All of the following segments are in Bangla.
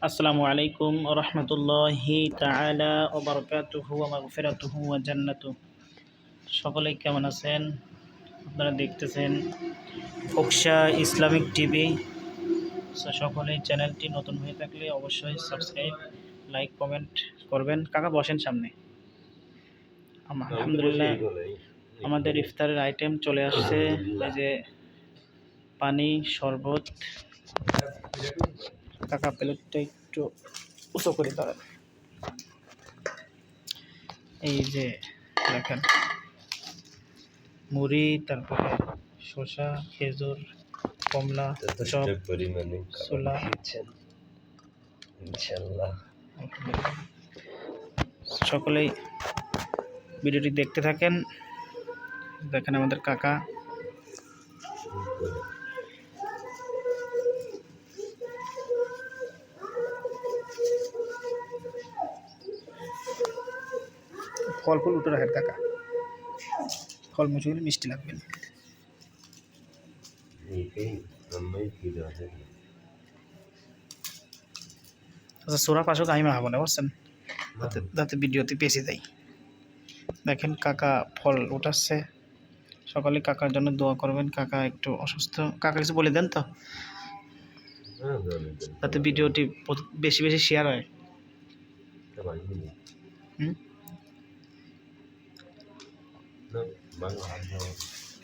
আসসালামু আলাইকুম রহমতুল্লাহি তাআলা ওয়া বারাকাতুহু ওয়া মাগফিরাতুহু ওয়া জান্নাতুহু। সকলে কেমন আছেন? আপনারা দেখতেছেন ফোকসা ইসলামিক টিভি। সকলে চ্যানেলটি নতুন হয়ে থাকলে অবশ্যই সাবস্ক্রাইব, লাইক, কমেন্ট করবেন। কাকা বসেন সামনে। আলহামদুলিল্লাহ আমাদের ইফতারের আইটেম চলে আসছে। এই যে পানি, শরবত। কাকা প্লেটটা একটু উঁচু করে দাঁড়ান। এই যে দেখেন মুড়ি, তারপরে শসা, খেজুর, কমলা, চপ, ছোলা। ইনশাআল্লাহ সকলেই ভিডিওটি দেখতে থাকেন। দেখেন আমাদের কাকা ফল ফুল উঠে রাখেন। কাকা ফল মুচুগুলো মিষ্টি লাগবে না। আচ্ছা সোরা পাশক আমি মাহাবো না বুঝছেন, যাতে ভিডিওতে পেঁচে দেয়। দেখেন কাকা ফল উঠাচ্ছে। সকালে কাকার জন্য দোয়া করবেন। কাকা একটু অসুস্থ। কাকা কিছু বলে দেন তো, যাতে ভিডিওটি বেশি বেশি শেয়ার হয়।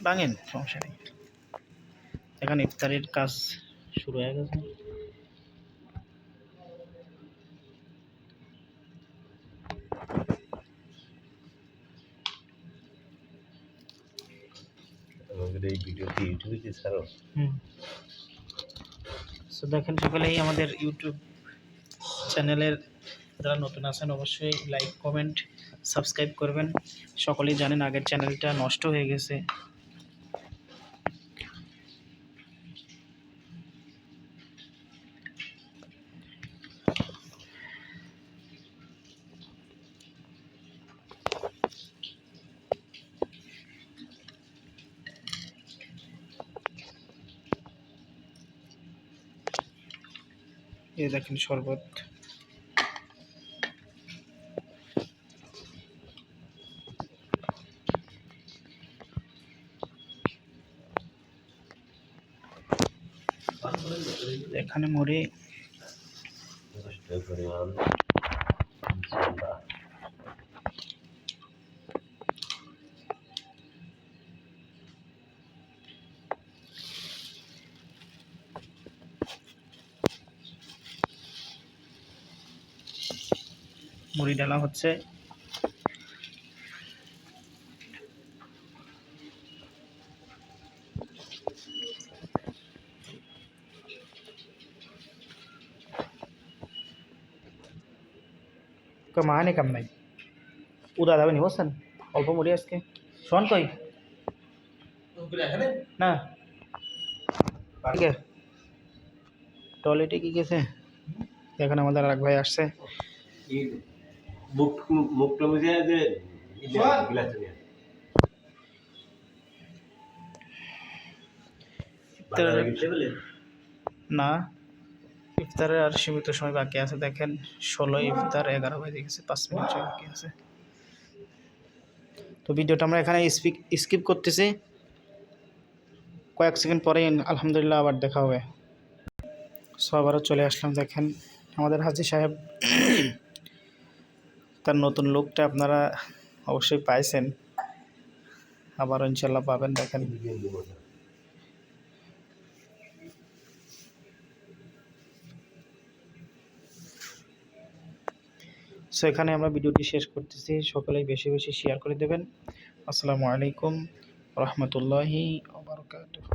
ভাঙেন, সমস্যা নেই। এখন ইফতারের কাজ শুরু হয়ে গেছে। দেখেন সকলেই আমাদের ইউটিউব চ্যানেলের যারা নতুন আছেন অবশ্যই লাইক, কমেন্ট, সাবস্ক্রাইব করবেন। সকলেই জানেন আগের চ্যানেলটা নষ্ট হয়ে গেছে। এই দেখেন শরবত। এখানে মুড়ি, মুড়ি ডালা হচ্ছে। মানে কাম নাই, উদা যাবে নি বুঝছেন, অল্প মুড়ি আজকে। শোন কই না টয়লেটে কি গেছে? এখন আমাদের আরেক ভাই আসছে। না, ইফতারের আর সীমিত সময় বাকি আছে। দেখেন 16 ইফতার 11 বাজে গেছে, 5 মিনিট বাকি আছে। তো ভিডিওটা আমরা এখানে স্কিপ করতেছি। কয়েক সেকেন্ড পরেই আলহামদুলিল্লাহ আবার দেখা হবে। সো আবারও চলে আসলাম। দেখেন আমাদের হাজী সাহেব, তার নতুন লুকটা আপনারা অবশ্যই পাইছেন, আবারও ইনশাল্লাহ পাবেন। দেখেন সো এখানে আমরা ভিডিওটি শেষ করতেছি। সকলেই বেশি বেশি শেয়ার করে দেবেন। আসসালামু আলাইকুম রহমতুল্লাহি ওয়া বারাকাতুহু।